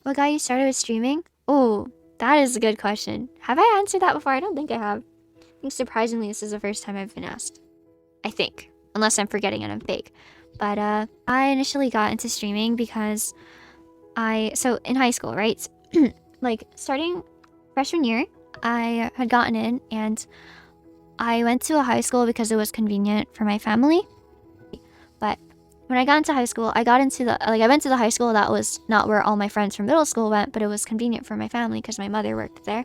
What got you started with streaming? Oh, that is a good question. Have I answered that before? I don't think I have. I think surprisingly, this is the first time I've been asked. I think, unless I'm forgetting and I'm fake. But I initially got into streaming because so in high school, right? Like starting freshman year, I had gotten in and I went to a high school because it was convenient for my family. But when I got into high school, I went to the high school that was not where all my friends from middle school went, but it was convenient for my family because my mother worked there.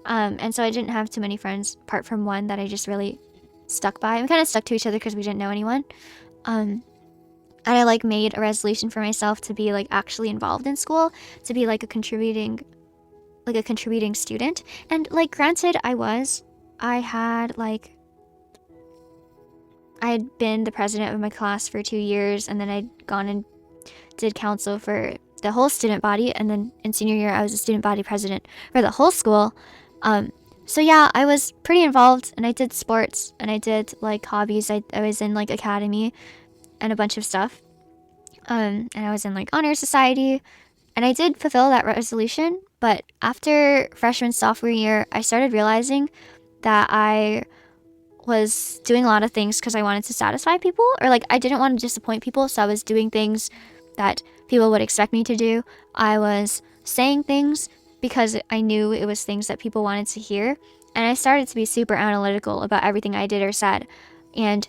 And so I didn't have too many friends apart from one that I just really stuck by. We kind of stuck to each other because we didn't know anyone. And I like made a resolution for myself to be like actually involved in school, to be like a contributing student. And like granted, I had been the president of my class for 2 years, and then I'd gone and did council for the whole student body, and then in senior year I was a student body president for the whole school. So yeah, I was pretty involved, and I did sports, and I did like hobbies. I was in like academy and a bunch of stuff. And I was in like honor society, and I did fulfill that resolution. But after freshman sophomore year, I started realizing that I was doing a lot of things because I wanted to satisfy people, or like I didn't want to disappoint people, so I was doing things that people would expect me to do. I was saying things because I knew it was things that people wanted to hear, and I started to be super analytical about everything I did or said. And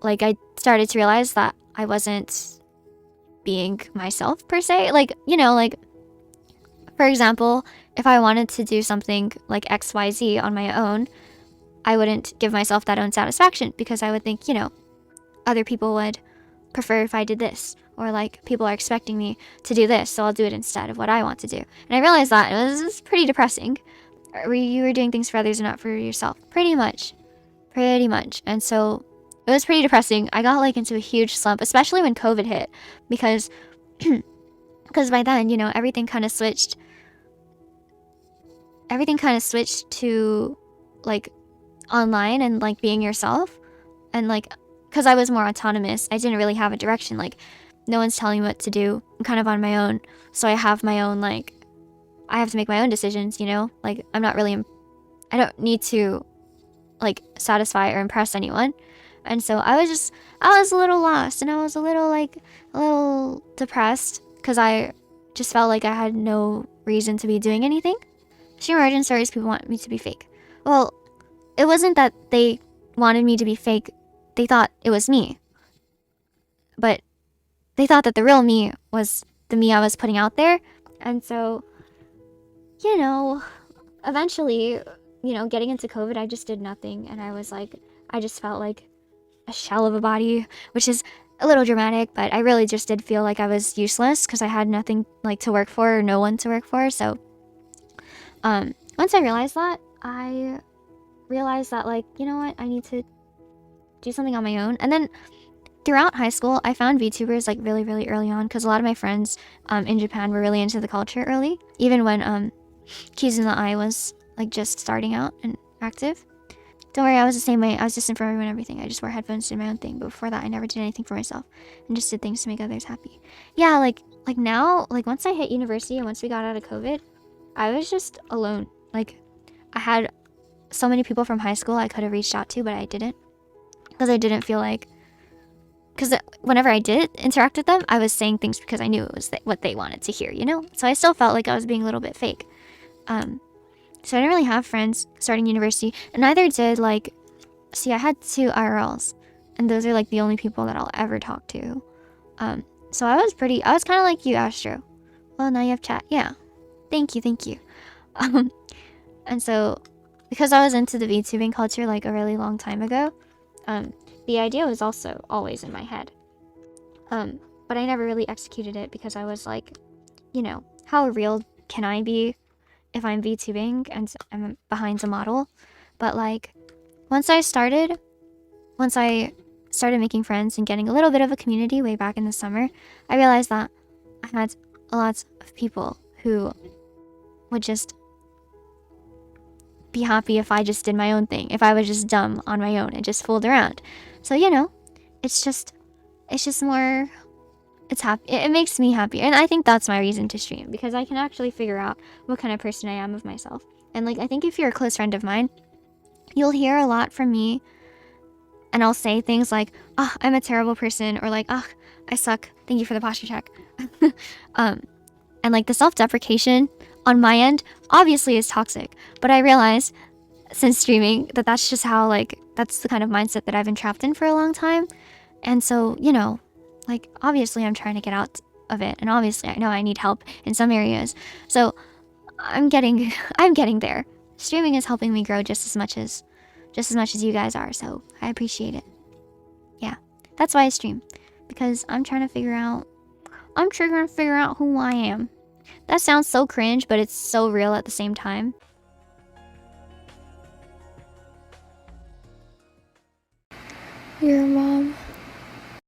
like I started to realize that I wasn't being myself per se. Like, like for example, if I wanted to do something like XYZ on my own, I wouldn't give myself that own satisfaction because I would think, other people would prefer if I did this, or like people are expecting me to do this, so I'll do it instead of what I want to do. And I realized that it was pretty depressing. You were doing things for others and not for yourself, pretty much. And so it was pretty depressing. I got like into a huge slump, especially when COVID hit, because by then, everything kind of switched to like online and like being yourself. And like because I was more autonomous, I didn't really have a direction. Like no one's telling me what to do. I'm kind of on my own, so I have my own, like I have to make my own decisions. Like I don't need to like satisfy or impress anyone. And so I was a little lost, and I was a little depressed because I just felt like I had no reason to be doing anything. Stream origin stories, people want me to be fake. Well, it wasn't that they wanted me to be fake. They thought it was me. But they thought that the real me was the me I was putting out there. And so, eventually, getting into COVID, I just did nothing. And I just felt like a shell of a body, which is a little dramatic, but I really just did feel like I was useless because I had nothing like to work for or no one to work for. So, once I realized that, like, you know what, I need to do something on my own. And then throughout high school, I found VTubers like really, really early on because a lot of my friends in Japan were really into the culture early, even when Keys in the Eye was like just starting out and active. Don't worry, I was the same way. I was distant from everyone and everything. I just wore headphones, did my own thing. But before that, I never did anything for myself and just did things to make others happy. Yeah, like now, like once I hit university and once we got out of COVID, I was just alone. Like I had so many people from high school I could have reached out to, but I didn't because I didn't feel like, because whenever I did interact with them, I was saying things because I knew it was what they wanted to hear, So I still felt like I was being a little bit fake. So I didn't really have friends starting university, and neither did I had 2 IRLs, and those are like the only people that I'll ever talk to. So I was kind of like you, Astro. Well, now you have chat. Yeah. Thank you. And so because I was into the VTubing culture like a really long time ago, the idea was also always in my head. But I never really executed it because I was like, how real can I be if I'm VTubing and I'm behind a model? But like once I started making friends and getting a little bit of a community way back in the summer, I realized that I had a lot of people who would just be happy if I just did my own thing, if I was just dumb on my own and just fooled around. So it's just more it makes me happy, and I think that's my reason to stream, because I can actually figure out what kind of person I am of myself. And like, I think if you're a close friend of mine, you'll hear a lot from me, and I'll say things like, oh, I'm a terrible person, or like, oh, I suck, thank you for the posture check. And like, the self-deprecation on my end obviously is toxic, but I realize since streaming that that's just how, like, that's the kind of mindset that I've been trapped in for a long time. And so, you know, like, obviously I'm trying to get out of it, and obviously I know I need help in some areas. So I'm getting there. Streaming is helping me grow just as much as you guys are, so I appreciate it. Yeah, that's why I stream, because I'm trying to figure out who I am. That sounds so cringe, but it's so real at the same time. Your mom